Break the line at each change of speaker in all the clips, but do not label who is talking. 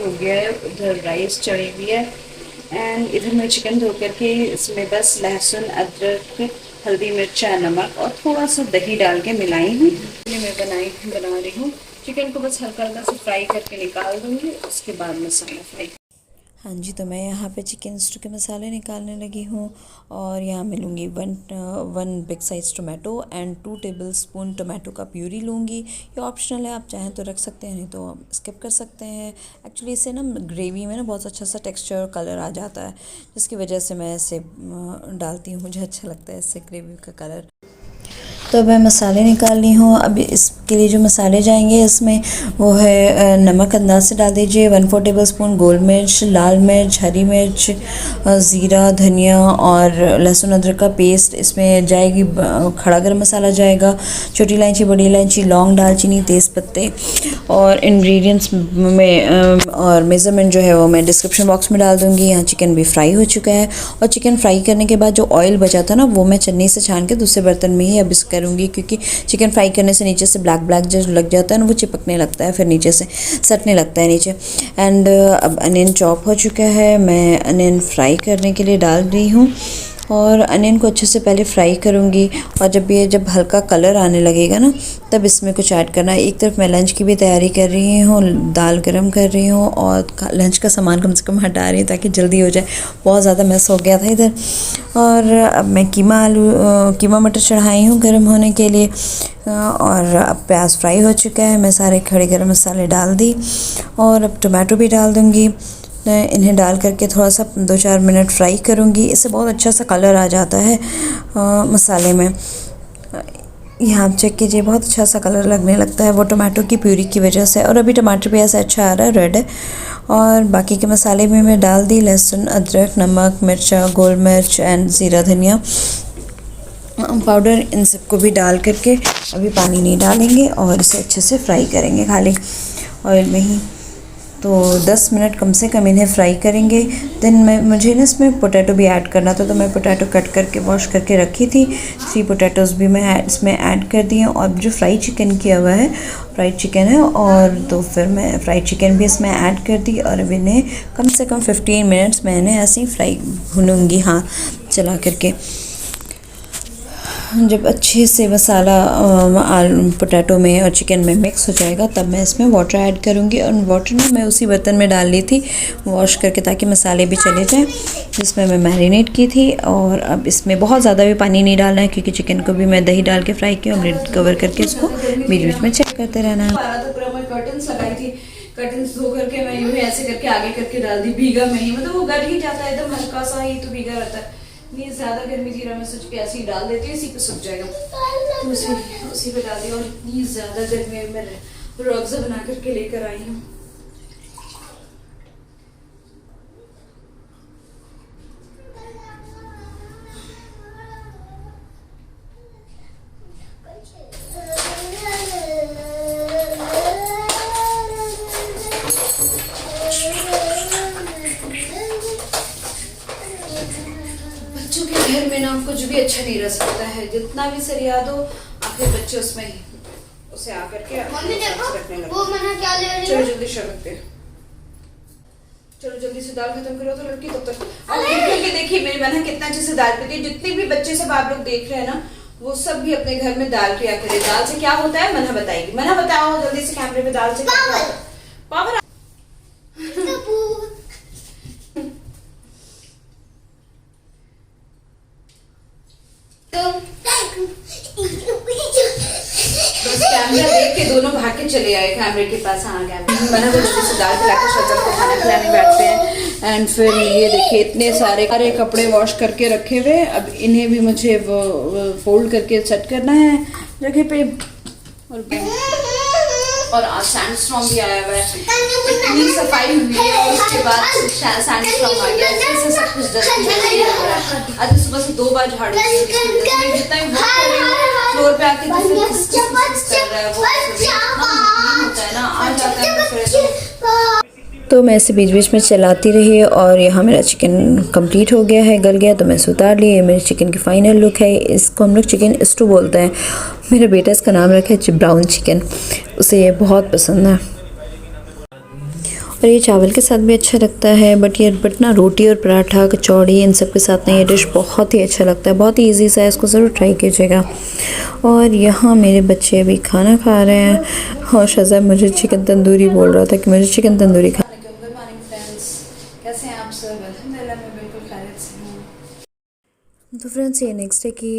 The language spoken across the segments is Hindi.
हो गया है, उधर राइस चढ़ी हुई है एंड इधर मैं चिकन धो करके इसमें बस लहसुन, अदरक, हल्दी, मिर्चा, नमक और थोड़ा सा दही डाल के मिलाई हूँ। मैं बना रही हूँ चिकन को, बस हल्का हल्का से फ्राई करके निकाल दूँगी, उसके बाद मसाला फ्राई।
हाँ जी, तो मैं यहाँ पे चिकन स्टू के मसाले निकालने लगी हूँ और यहाँ मैं लूँगी one big size tomato and 2 tablespoon tomato का प्यूरी लूँगी। ये ऑप्शनल है, आप चाहें तो रख सकते हैं, नहीं तो स्किप कर सकते हैं। एक्चुअली इससे ना ग्रेवी में ना बहुत अच्छा सा टेक्सचर और कलर आ जाता है, जिसकी वजह से मैं इसे डालती हूँ। मुझे अच्छा लगता है इससे ग्रेवी का कलर। तो मैं मसाले निकाल ली हूँ। अब इसके लिए जो मसाले जाएंगे इसमें वो है नमक अंदाज से डाल दीजिए, 1/4 टेबलस्पून गोल मिर्च, लाल मिर्च, हरी मिर्च, ज़ीरा, धनिया और लहसुन अदरक का पेस्ट इसमें जाएगी। खड़ा गरम मसाला जाएगा, छोटी इलायची, बड़ी इलायची, लौंग, दालचीनी, तेज़पत्ते और इंग्रेडिएंट्स में और मेज़रमेंट जो है वो मैं डिस्क्रिप्शन बॉक्स में डाल दूँगी। यहाँ चिकन भी फ्राई हो चुका है और चिकन फ्राई करने के बाद जो ऑयल बचा था ना वो मैं छन्नी से छान के दूसरे बर्तन में ही अब इस करूँगी, क्योंकि चिकन फ्राई करने से नीचे से ब्लैक ब्लैक जो लग जाता है ना वो चिपकने लगता है, फिर नीचे से सटने लगता है नीचे। एंड अब अनियन चॉप हो चुका है, मैं अनियन फ्राई करने के लिए डाल रही हूँ और अनियन को अच्छे से पहले फ्राई करूँगी। और जब हल्का कलर आने लगेगा ना तब इसमें कुछ ऐड करना है। एक तरफ मैं लंच की भी तैयारी कर रही हूँ, दाल गरम कर रही हूँ और लंच का सामान कम से कम हटा रही हूँ ताकि जल्दी हो जाए, बहुत ज़्यादा मैस हो गया था इधर। और अब मैं कीमा मटर चढ़ाई हूँ गरम होने के लिए और अब प्याज फ्राई हो चुका है। मैं सारे खड़े गरम मसाले डाल दी और अब टोमेटो भी डाल दूँगी। इन्हें डाल करके थोड़ा सा 2-4 मिनट फ्राई करूँगी, इससे बहुत अच्छा सा कलर आ जाता है मसाले में। यहाँ आप चेक कीजिए, बहुत अच्छा सा कलर लगने लगता है वो टमाटो की प्यूरी की वजह से। और अभी टमाटर भी ऐसा अच्छा आ रहा है, रेड है। और बाकी के मसाले भी मैं डाल दी, लहसुन, अदरक, नमक, मिर्चा, गोल मिर्च एंड ज़ीरा धनिया पाउडर, इन सबको भी डाल करके अभी पानी नहीं डालेंगे और इसे अच्छे से फ्राई करेंगे खाली ऑयल में ही। तो 10 मिनट कम से कम इन्हें फ्राई करेंगे। देन मुझे ना इसमें पोटैटो भी ऐड करना था, तो मैं पोटैटो कट करके वॉश करके रखी थी। 3 पोटैटोज़ भी मैं इसमें ऐड कर दिए और जो फ्राई चिकन किया हुआ है, फ्राइड चिकन है, और तो फिर मैं फ्राइड चिकन भी इसमें ऐड कर दी और अब इन्हें कम से कम 15 मिनट्स मैं इन्हें ऐसे ही फ्राई भूनूंगी, हाँ, चला करके। जब अच्छे से मसाला पोटैटो में और चिकन में मिक्स हो जाएगा तब मैं इसमें वाटर ऐड करूँगी। और वाटर ना मैं उसी बर्तन में डाल ली थी वॉश करके, ताकि मसाले भी चले जाएं, जिसमें मैं मैरिनेट की थी। और अब इसमें बहुत ज़्यादा भी पानी नहीं डालना है, क्योंकि चिकन को भी मैं दही डाल के फ्राई किया। लिड कवर करके इसको बीच बीच में चेक करते रहना है।
कर्टन्स धो करके मैं यूं ही ऐसे करके आगे करके डाल दी, भीगा में ही, मतलब वो गल ही जाता है, एकदम हल्का सा ही तो भीगा रहता है। नहीं ज्यादा गर्मी थी, मैं सोच के ऐसे ही डाल देती हूँ, इसी पे सूख जाएगा, तो उसी पे डाल दिया। और इतनी ज्यादा गर्मी में मैं रुअफ़ज़ा बना करके लेकर आई हूँ। घर में ना कुछ भी अच्छा नहीं रह सकता है, जितना भी सरिया दो आखिर बच्चे उसमें ही उसे आकर के रखने लगते। वो मना क्या ले रही है? चलो जल्दी शरबत, चलो जल्दी से दाल खत्म करो तो लड़की तब तक। और देखिए मेरी बहन कितना अच्छे से दाल पीती है। जितने भी बच्चे सब आप लोग देख रहे हैं ना, वो सब भी अपने घर में दाल किया करें। दाल से क्या होता है मना बताएगी, मना बताओ जल्दी से कैमरे में। दाल से पावर बस कैमरा देख के दोनों भाग के चले आए कैमरे के पास। हाँ कैमरा बना तो जल्दी से दाल खिलाकर शजर को खाना खिलाने बैठते हैं। एंड फिर ये देखिए इतने सारे कपड़े वॉश करके रखे हुए, अब इन्हें भी मुझे फोल्ड करके सेट करना है जगह पे। और आज सैंडस्टॉर्म भी आया हुआ है, इतनी सफाई हुई है उसके बाद सैंडस्टॉर्म आ गया, इससे सब कुछ डस्टी लग रहा है। आज सुबह से 2 बार झाड़ू दी, जितना भी वर्क कर रही हूँ फ्लोर पे आके कर रहा है वो होता है ना, आ जाता है फिर।
तो मैं इसे बीच बीच में चलाती रही और यहाँ मेरा चिकन कंप्लीट हो गया है, गल गया, तो मैं इसे उतार ली। ये मेरे चिकन की फ़ाइनल लुक है। इसको हम लोग चिकन स्टू बोलते हैं। मेरा बेटा इसका नाम रखा है ब्राउन चिकन, उसे ये बहुत पसंद है। और ये चावल के साथ भी अच्छा लगता है, बट ना रोटी और पराठा कचौड़ी इन सब के साथ ना ये डिश बहुत ही अच्छा लगता है। बहुत ही ईजी सा है, इसको ज़रूर ट्राई कीजिएगा। और यहाँ मेरे बच्चे अभी खाना खा रहे हैं और शज़ा मुझे चिकन तंदूरी बोल रहा था कि मुझे चिकन तंदूरी खा।
गुड मॉर्निंग फ्रेंड्स, कैसे हैं आप सब? अल्हम्दुलिल्लाह मैं बिल्कुल खैरियत से हूँ।
तो फ्रेंड्स ये नेक्स्ट डे की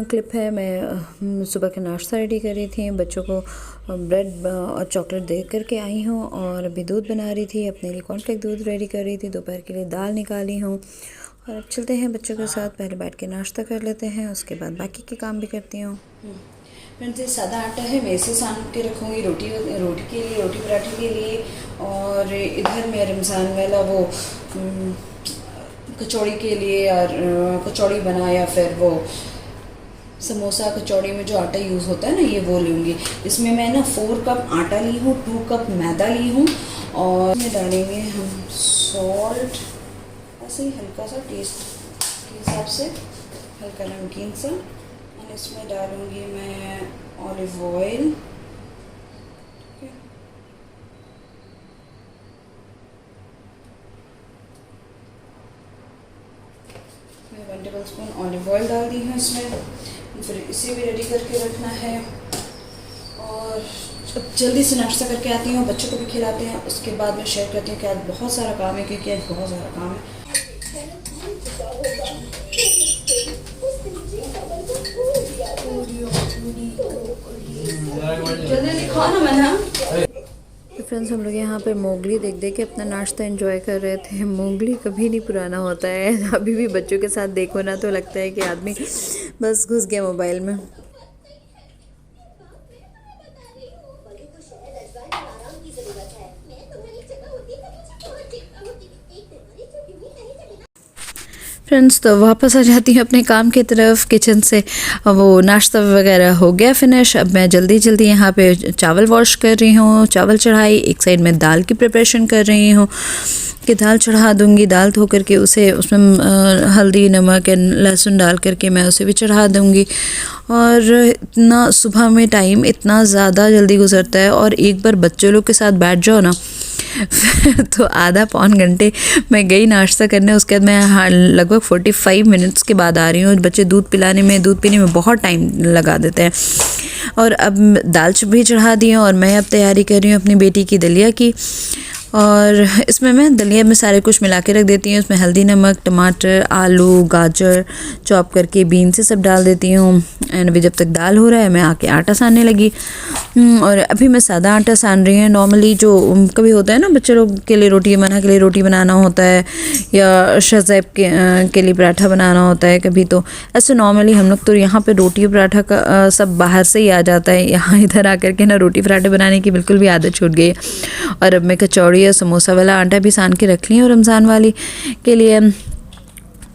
क्लिप है। मैं सुबह का नाश्ता रेडी कर रही थी, बच्चों को ब्रेड और चॉकलेट दे करके आई हूँ और अभी दूध बना रही थी, अपने लिए कॉर्नफ्लेक्स दूध रेडी कर रही थी, दोपहर के लिए दाल निकाली हूँ। और अब चलते हैं बच्चों के साथ, पहले बैठ के नाश्ता कर लेते हैं, उसके बाद बाकी के काम भी करती हूँ।
फ्रेंड्स ये सादा आटा है, मैं इसे सान के रखूँगी रोटी के लिए, रोटी पराठे के लिए। और इधर मैं रमज़ान वाला वो कचौड़ी के लिए और कचौड़ी बना या फिर वो समोसा कचौड़ी में जो आटा यूज़ होता है ना, ये वो लूँगी। इसमें मैं ना 4 कप आटा ली हूँ, 2 कप मैदा ली हूँ और इसमें डालेंगे हम सॉल्ट, ऐसे ही हल्का सा टेस्ट के हिसाब से, हल्का नमकीन सा। और इसमें डालूँगी मैं ऑलिव ऑयल, मैं 1 टेबल स्पून ऑलिव ऑयल डाल दी हूँ इसमें। फिर इसे भी रेडी करके रखना है और अब जल्दी से नाश्ता करके आती हूँ, बच्चों को भी खिलाते हैं, उसके बाद मैं शेयर करती हूँ कि आज बहुत सारा काम है, क्योंकि आज बहुत सारा काम है। जल्दी खाओ ना मैंने।
तो फ्रेंड्स हम लोग यहाँ पर मोगली देख देख के अपना नाश्ता एंजॉय कर रहे थे। मोगली कभी नहीं पुराना होता है, अभी भी बच्चों के साथ देखो ना तो लगता है कि आदमी बस घुस गया मोबाइल में। फ्रेंड्स तो वापस आ जाती हूँ अपने काम की तरफ किचन से। वो नाश्ता वगैरह हो गया फिनिश। अब मैं जल्दी जल्दी यहाँ पे चावल वॉश कर रही हूँ, चावल चढ़ाई, एक साइड में दाल की प्रिपरेशन कर रही हूँ कि दाल चढ़ा दूँगी। दाल धो करके उसे उसमें हल्दी नमक एंड लहसुन डाल करके मैं उसे भी चढ़ा दूँगी। और इतना सुबह में टाइम इतना ज़्यादा जल्दी गुजरता है, और एक बार बच्चों लोग के साथ बैठ जाओ ना तो आधा पौन घंटे मैं गई नाश्ता करने, उसके बाद मैं लगभग 45 मिनट्स के बाद आ रही हूँ। बच्चे दूध पीने में बहुत टाइम लगा देते हैं। और अब दाल भी चढ़ा दी है और मैं अब तैयारी कर रही हूँ अपनी बेटी की दलिया की। और इसमें मैं दलिया में सारे कुछ मिला के रख देती हूँ। इसमें हल्दी नमक, टमाटर, आलू, गाजर चॉप करके, बीन से सब डाल देती हूँ। एंड अभी जब तक दाल हो रहा है मैं आके आटा सानने लगी। और अभी मैं सादा आटा सान रही हूँ। नॉर्मली जो कभी होता है ना बच्चे लोग के लिए रोटी, मना के लिए रोटी बनाना होता है या शज़ैब के लिए पराठा बनाना होता है कभी, तो ऐसे नॉर्मली हम लोग तो यहाँ पे रोटी पराठा का सब बाहर से ही आ जाता है। यहाँ इधर आकर के ना रोटी पराठे बनाने की बिल्कुल भी आदत छूट गई है। और अब मैं कचौड़ी या समोसा वाला आटा भी सान के रख ली हूँ रमज़ान वाली के लिए।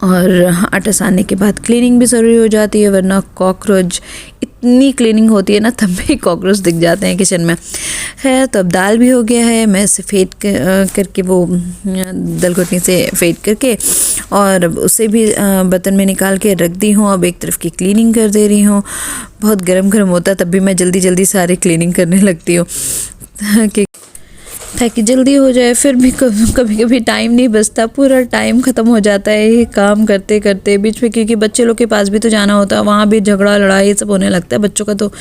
और आटा सानने के बाद क्लीनिंग भी ज़रूरी हो जाती है, वरना कॉकरोच, इतनी क्लीनिंग होती है ना तब भी कॉकरोच दिख जाते हैं किचन में। है तो अब दाल भी हो गया है, मैं इसे फेंट करके वो दल घुटनी से फेंट करके और उसे भी बर्तन में निकाल के रख दी हूँ। अब एक तरफ की क्लीनिंग कर दे रही हूँ। बहुत गर्म होता है तब भी मैं जल्दी जल्दी सारी क्लीनिंग करने लगती हूँ ताकि जल्दी हो जाए। फिर भी कभी कभी टाइम नहीं बचता, पूरा टाइम ख़त्म हो जाता है ये काम करते करते बीच में, क्योंकि बच्चे लोग के पास भी तो जाना होता है, वहाँ भी झगड़ा लड़ाई ये सब होने लगता है बच्चों का तो।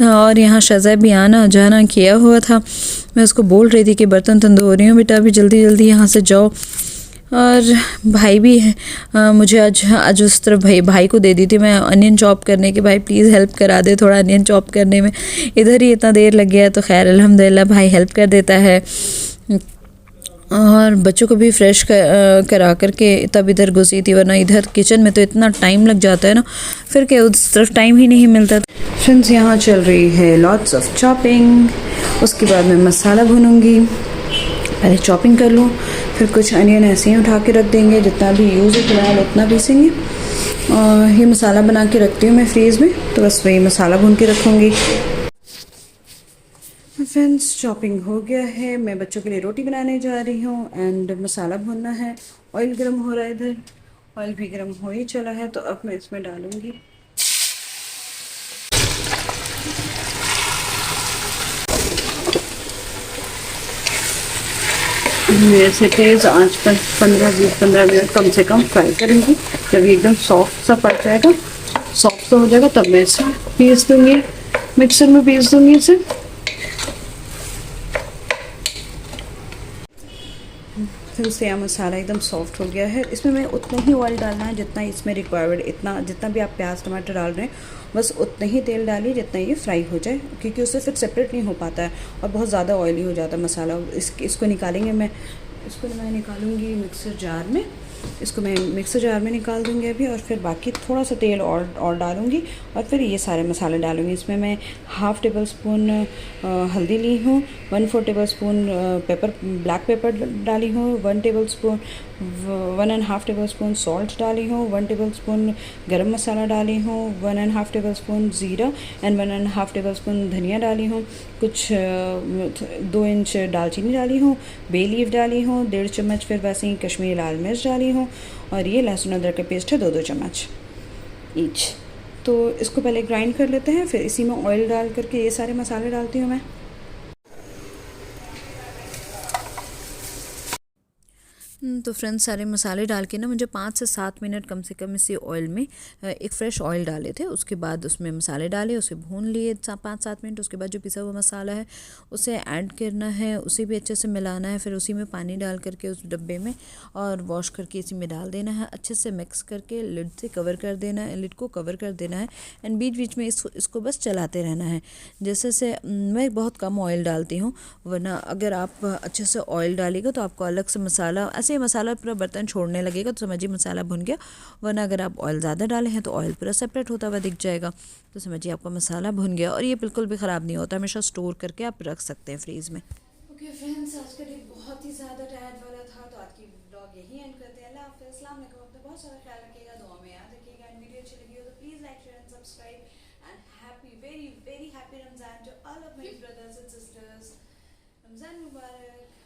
और यहाँ शज़ा भी आना जाना किया हुआ था, मैं उसको बोल रही थी कि बर्तन धो रही हूँ बेटा, अभी जल्दी जल्दी यहाँ से जाओ। और भाई भी है, मुझे आज उस तरफ भाई को दे दी थी मैं अनियन चॉप करने के, भाई प्लीज़ हेल्प करा दे थोड़ा अनियन चॉप करने में, इधर ही इतना देर लग गया। तो खैर अल्हम्दुलिल्लाह भाई हेल्प कर देता है। और बच्चों को भी फ्रेश करा करके तब इधर घुसी थी, वरना इधर किचन में तो इतना टाइम लग जाता है ना, फिर क्या उस तरफ टाइम ही नहीं मिलता।
फ्रेंड्स यहाँ चल रही है लॉट्स ऑफ चॉपिंग, उसके बाद मैं मसाला भूनूंगी। पहले चॉपिंग कर लूँ, फिर कुछ अनियन ऐसे ही उठा के रख देंगे, जितना भी यूज़ हो फिलहाल उतना पीसेंगे। और ये मसाला बना के रखती हूँ मैं फ्रीज़ में, तो बस वही मसाला भून के रखूँगी। फ्रेंड्स चॉपिंग हो गया है, मैं बच्चों के लिए रोटी बनाने जा रही हूँ एंड मसाला भूनना है। ऑयल गर्म हो रहा है, इधर ऑयल भी गर्म हो ही चला है, तो अब मैं इसमें डालूँगी ऐसे तेज़ आंच पर 15 मिनट कम से कम फ्राई करेंगी। जब ये एकदम सॉफ्ट सा पक जाएगा, सॉफ्ट सा हो जाएगा, तब मैं इसे पीस दूंगी, मिक्सर में पीस दूंगी इसे। फिर से यहाँ मसाला एकदम सॉफ्ट हो गया है। इसमें मैं उतना ही ऑयल डालना है जितना इसमें रिक्वायर्ड, इतना जितना भी आप प्याज टमाटर डाल रहे हैं बस उतना ही तेल डालिए जितना ये फ्राई हो जाए, क्योंकि उससे फिर सेपरेट नहीं हो पाता है और बहुत ज़्यादा ऑयली हो जाता है मसाला। इसको निकालेंगे, मैं निकालूंगी मिक्सर जार में। इसको मैं मिक्सर जार में निकाल दूंगी अभी, और फिर बाकी थोड़ा सा तेल और डालूंगी, और फिर ये सारे मसाले डालूंगी। इसमें मैं हाफ़ टेबल स्पून हल्दी ली हूँ, 1/4 टेबल स्पून ब्लैक पेपर डाली हूँ, 1 table spoon 1.5 table spoon salt डाली हूँ, 1 टेबल स्पून गरम मसाला डाली हूँ, 1.5 टेबल स्पून ज़ीरा एंड 1.5 टेबल स्पून धनिया डाली हूँ, कुछ 2 इंच दालचीनी डाली हूँ, बे लीफ डाली हूँ, 1.5 चम्मच फिर वैसे ही कश्मीरी लाल मिर्च डाली हूँ, और ये लहसुन अदरक का पेस्ट है 2-2 चम्मच ईच। तो इसको पहले ग्राइंड कर लेते हैं, फिर इसी में ऑयल डाल करके ये सारे मसाले डालती हूँ मैं।
तो फ्रेंड्स सारे मसाले डाल के ना मुझे 5 से 7 मिनट कम से कम इसी ऑयल में, एक फ़्रेश ऑयल डाले थे, उसके बाद उसमें मसाले डाले, उसे भून लिए 5-7 मिनट। उसके बाद जो पिसा हुआ मसाला है उसे ऐड करना है, उसे भी अच्छे से मिलाना है, फिर उसी में पानी डाल करके उस डब्बे में और वॉश करके इसी में डाल देना है, अच्छे से मिक्स करके लिड से कवर कर देना है, लिड को कवर कर देना है एंड बीच बीच में इसको बस चलाते रहना है। जैसे से मैं बहुत कम ऑयल डालती हूँ, वरना अगर आप अच्छे से ऑयल डालिएगा तो आपको अलग से मसाला, ऐसे ही मसाला पूरा बर्तन छोड़ने लगेगा तो समझिए मसाला भुन गया, वरना अगर आप ऑयल ज़्यादा डाले हैं तो ऑयल पूरा सेपरेट होता हुआ दिख जाएगा, तो समझिए आपका मसाला भुन गया। और ये बिल्कुल भी ख़राब नहीं होता, हमेशा स्टोर करके आप रख सकते हैं फ्रीज़ में।
ओके फ्रेंड्स, आज का डे बहुत ही ज़्यादा टायर्ड वाला था, तो आज की ब्लॉग यही एंड करते हैं। अल्लाह हाफ़िज़, अस्सलाम वालेकुम। अपना बहुत सारा ख्याल रखिएगा, दुआ में याद रखिएगा, एंड वीडियो अच्छी लगी हो तो please like share and subscribe, and happy very very happy Ramzan to all of my brothers and sisters. Ramzan Mubarak.